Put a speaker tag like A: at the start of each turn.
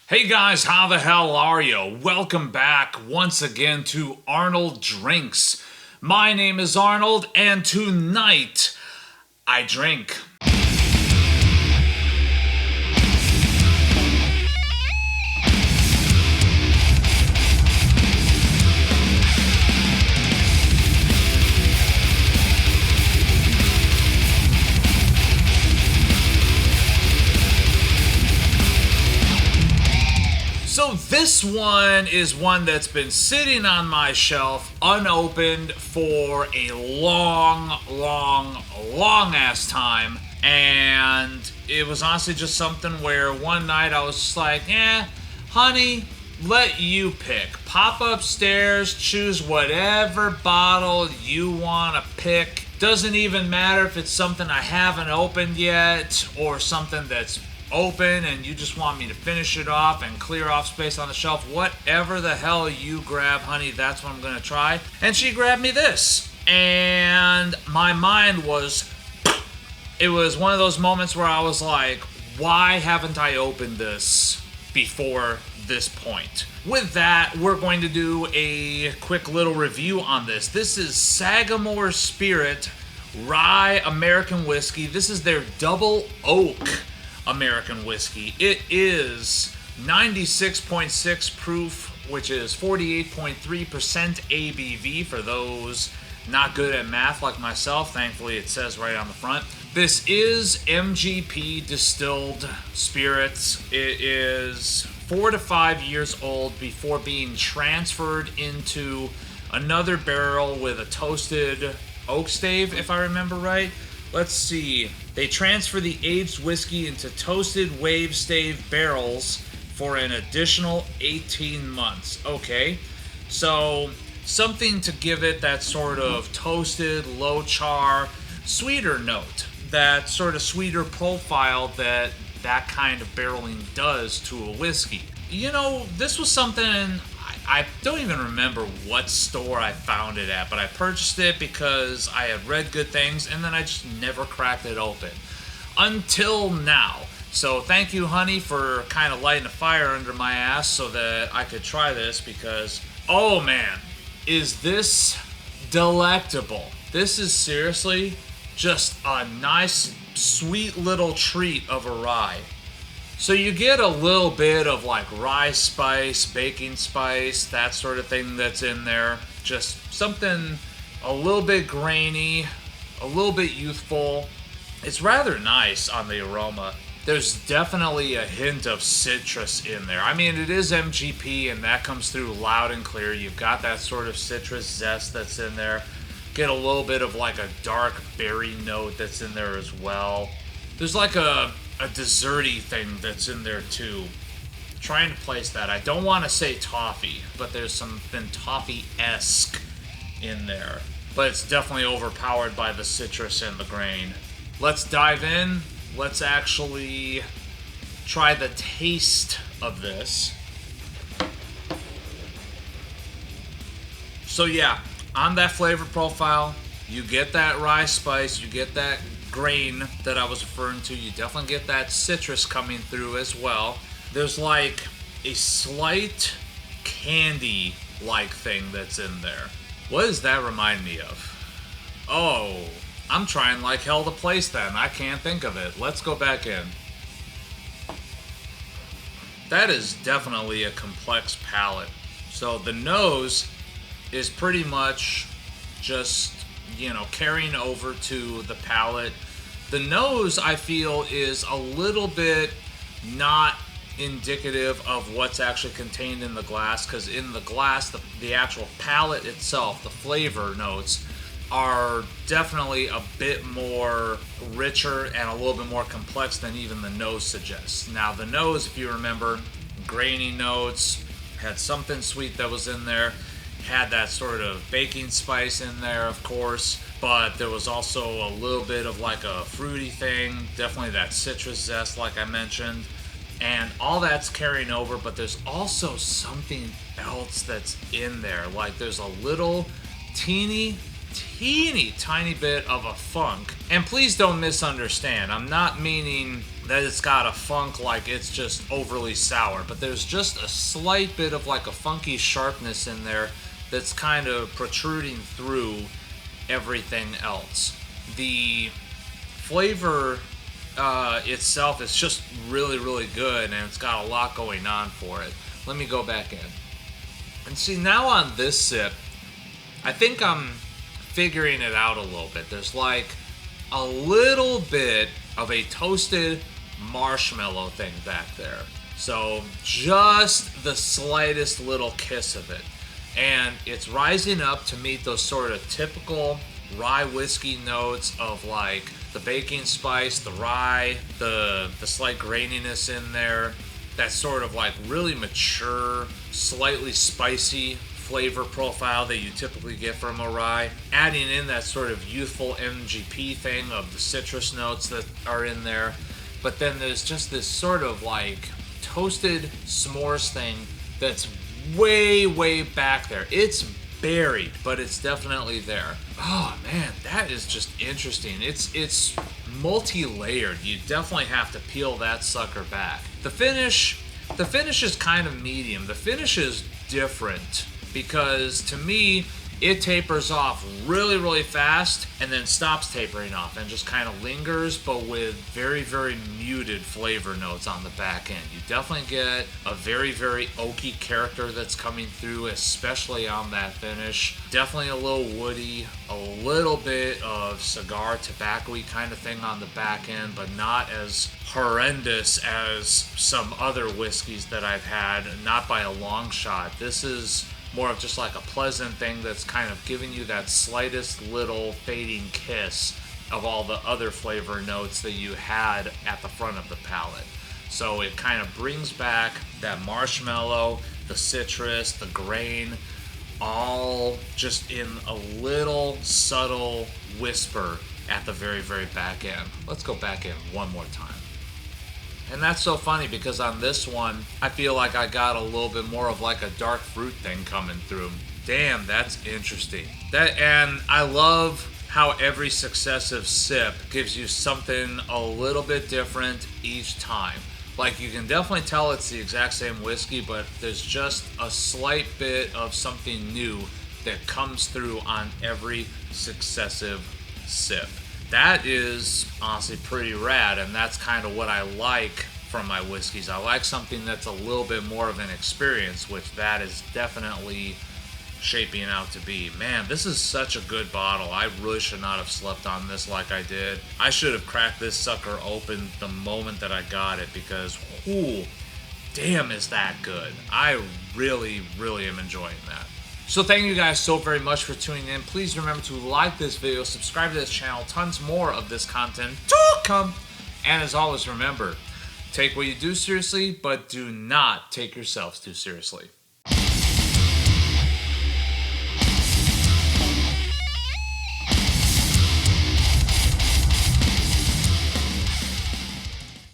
A: Hey guys, how the hell are you? Welcome back once again to Arnold Drinks. My name is Arnold, and tonight I drink. So this one is one that's been sitting on my shelf unopened for a long ass time. And it was honestly just something where one night I was just like, honey, let you pick. Pop upstairs, choose whatever bottle you want to pick. Doesn't even matter if it's something I haven't opened yet or something that's open and you just want me to finish it off and clear off space on the shelf. Whatever the hell you grab, honey, that's what I'm gonna try. And she grabbed me this, and my mind was, it was one of those moments where I was like, why haven't I opened this before this point? With that, we're going to do a quick little review on this. This is Sagamore Spirit Rye American Whiskey. This is their Double Oak American Whiskey. It is 96.6 proof, which is 48.3% ABV for those not good at math like myself. Thankfully, it says right on the front. This is MGP distilled spirits. It is 4 to 5 years old before being transferred into another barrel with a toasted oak stave, if I remember right. Let's see. They transfer the aged whiskey into toasted wave stave barrels for an additional 18 months. Okay, so something to give it that sort of toasted, low char, sweeter note. That sort of sweeter profile that kind of barreling does to a whiskey. You know, this was something I don't even remember what store I found it at, but I purchased it because I had read good things, and then I just never cracked it open. Until now. So thank you, honey, for kind of lighting a fire under my ass so that I could try this because, oh man, is this delectable. This is seriously just a nice, sweet little treat of a rye. So you get a little bit of like rye spice, baking spice, that sort of thing that's in there. Just something a little bit grainy, a little bit youthful. It's rather nice on the aroma. There's definitely a hint of citrus in there. I mean, it is MGP and that comes through loud and clear. You've got that sort of citrus zest that's in there. Get a little bit of like a dark berry note that's in there as well. There's like a desserty thing that's in there too. Trying to place that. I don't want to say toffee, but there's something toffee-esque in there. But it's definitely overpowered by the citrus and the grain. Let's dive in. Let's actually try the taste of this. So yeah, on that flavor profile, you get that rye spice, you get that grain that I was referring to. You definitely get that citrus coming through as well. There's like a slight candy-like thing that's in there. What does that remind me of? Oh, I'm trying like hell to place that and I can't think of it. Let's go back in. That is definitely a complex palate. So the nose is pretty much just, carrying over to the palate. The nose, I feel, is a little bit not indicative of what's actually contained in the glass, because in the glass, the actual palate itself, the flavor notes, are definitely a bit more richer and a little bit more complex than even the nose suggests. Now, the nose, if you remember, grainy notes, had something sweet that was in there, had that sort of baking spice in there, of course, but there was also a little bit of like a fruity thing, definitely that citrus zest like I mentioned, and all that's carrying over, but there's also something else that's in there. Like there's a little teeny teeny tiny bit of a funk. And please don't misunderstand. I'm not meaning that it's got a funk like it's just overly sour, but there's just a slight bit of like a funky sharpness in there that's kind of protruding through everything else. The flavor itself is just really, really good, and it's got a lot going on for it. Let me go back in. And see, now on this sip, I think I'm figuring it out a little bit. There's like a little bit of a toasted marshmallow thing back there. So just the slightest little kiss of it. And it's rising up to meet those sort of typical rye whiskey notes of like the baking spice, the rye, the slight graininess in there, that sort of like really mature, slightly spicy flavor profile that you typically get from a rye, adding in that sort of youthful MGP thing of the citrus notes that are in there. But then there's just this sort of like toasted s'mores thing that's way, way back there. It's buried, but it's definitely there. Oh man, that is just interesting. It's multi-layered. You definitely have to peel that sucker back. The finish is kind of medium. The finish is different because to me it tapers off really, really fast and then stops tapering off and just kind of lingers, but with very, very muted flavor notes on the back end. You definitely get a very, very oaky character that's coming through, especially on that finish. Definitely a little woody, a little bit of cigar tobacco-y kind of thing on the back end, but not as horrendous as some other whiskeys that I've had, not by a long shot. This is more of just like a pleasant thing that's kind of giving you that slightest little fading kiss of all the other flavor notes that you had at the front of the palate. So it kind of brings back that marshmallow, the citrus, the grain, all just in a little subtle whisper at the very, very back end. Let's go back in one more time. And that's so funny because on this one, I feel like I got a little bit more of like a dark fruit thing coming through. Damn, that's interesting. And I love how every successive sip gives you something a little bit different each time. Like you can definitely tell it's the exact same whiskey, but there's just a slight bit of something new that comes through on every successive sip. That is honestly pretty rad, and that's kind of what I like from my whiskeys. I like something that's a little bit more of an experience, which that is definitely shaping out to be. Man, this is such a good bottle. I really should not have slept on this like I did. I should have cracked this sucker open the moment that I got it because, whoo, damn is that good. I really, really am enjoying that. So thank you guys so very much for tuning in. Please remember to like this video, subscribe to this channel, tons more of this content to come. And as always, remember, take what you do seriously, but do not take yourselves too seriously.